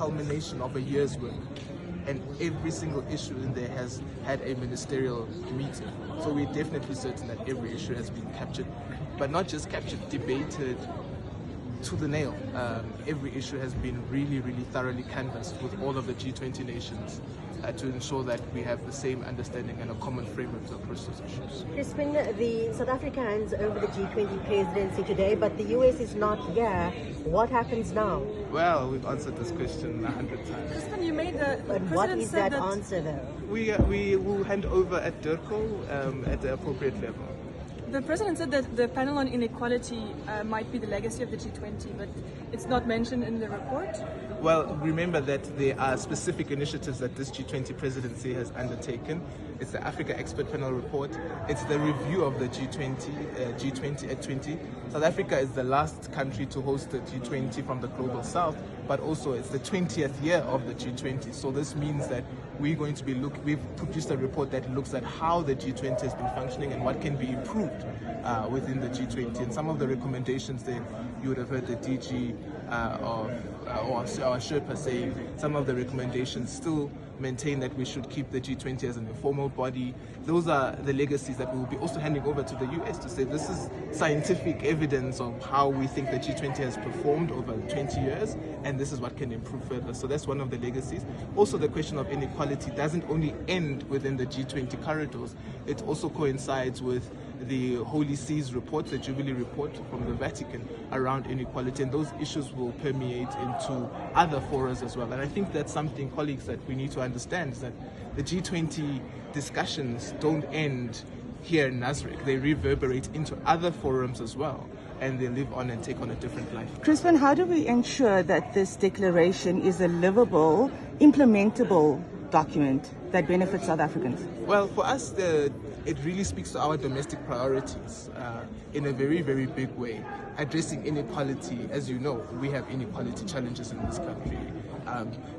culmination of a year's work. And every single issue in there has had a ministerial meeting. So we're definitely certain that every issue has been captured, but not just captured, debated to the nail. Every issue has been really, really thoroughly canvassed with all of the G20 nations to ensure that we have the same understanding and a common framework to approach those issues. Crispin, the South Africa hands over the G20 presidency today, but the US is not here. What happens now? Well, we've answered this question 100 times. Crispin, you made the But what is that answer though? We will hand over at DIRCO at the appropriate level. The president said that the panel on inequality might be the legacy of the G20, but it's not mentioned in the report. Well, remember that there are specific initiatives that this G20 presidency has undertaken. It's the Africa Expert Panel Report. It's the review of the G20 at 20. South Africa is the last country to host the G20 from the Global South, but also it's the 20th year of the G20. So this means that we're going to be we've produced a report that looks at how the G20 has been functioning and what can be improved within the G20. And some of the recommendations there, you would have heard the DG or Sherpa saying some of the recommendations still maintain that we should keep the G20 as an informal body. Those are the legacies that we will be also handing over to the US to say this is scientific evidence of how we think the G20 has performed over 20 years, and this is what can improve further. So that's one of the legacies. Also, the question of inequality doesn't only end within the G20 corridors, it also coincides with the Holy See's report, the Jubilee report from the Vatican around inequality, and those issues will permeate into other forums as well. And I think that's something, colleagues, that we need to understand, is that the G20 discussions don't end here in Nasrec. They reverberate into other forums as well, and they live on and take on a different life. Crispen, how do we ensure that this declaration is a livable, implementable document that benefits South Africans? Well, for us, it really speaks to our domestic priorities in a very, very big way. Addressing inequality, as you know, we have inequality challenges in this country.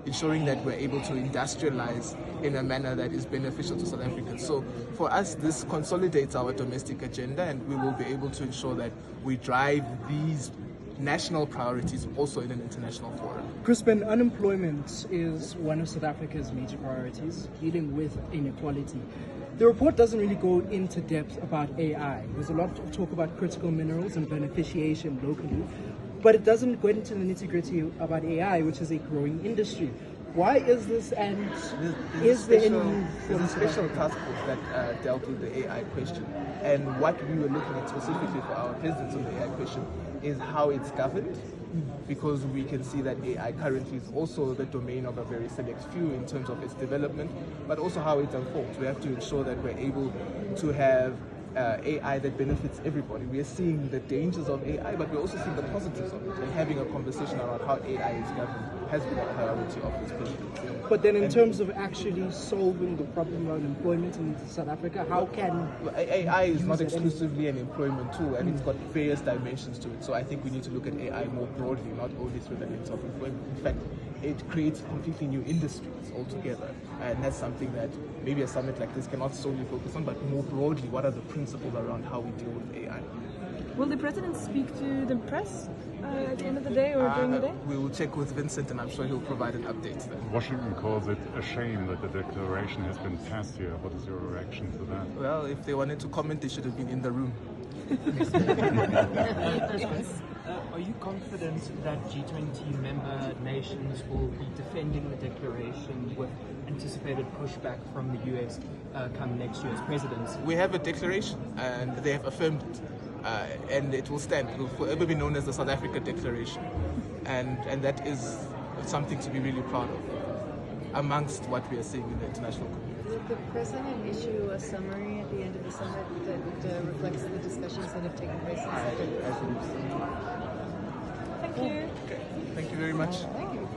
Ensuring that we're able to industrialize in a manner that is beneficial to South Africans. So for us, this consolidates our domestic agenda, and we will be able to ensure that we drive these national priorities also in an international forum. Crispen, unemployment is one of South Africa's major priorities, dealing with inequality. The report doesn't really go into depth about AI. There's a lot of talk about critical minerals and beneficiation locally, but it doesn't go into the nitty-gritty about AI, which is a growing industry. Why is this, and is there any... There's a special task force that dealt with the AI question, and what we were looking at specifically for our presidents on the AI question is how it's governed, because we can see that AI currently is also the domain of a very select few in terms of its development, but also how it unfolds. We have to ensure that we're able to have AI that benefits everybody. We are seeing the dangers of AI, but we're also seeing the positives of it, and having a conversation around how AI is governed has been a priority of this presidency. But then in terms of actually solving the problem of unemployment in South Africa, how can... AI is not exclusively an employment tool, and it's got various dimensions to it. So I think we need to look at AI more broadly, not only through the lens of employment. In fact, it creates completely new industries altogether. And that's something that maybe a summit like this cannot solely focus on, but more broadly, what are the principles around how we deal with AI? Will the president speak to the press at the end of the day or during the day? We will check with Vincent, and I'm sure he'll provide an update then. Washington calls it a shame that the declaration has been passed here. What is your reaction to that? Well, if they wanted to comment, they should have been in the room. Are you confident that G20 member nations will be defending the declaration with anticipated pushback from the US come next year's presidency? We have a declaration, and they have affirmed it. And it will stand. It will forever be known as the South Africa Declaration. And that is something to be really proud of amongst what we are seeing in the international community. Will the president issue a summary at the end of the summit that reflects the discussions that have taken place? I believe so. Thank you. Okay. Thank you very much. Thank you.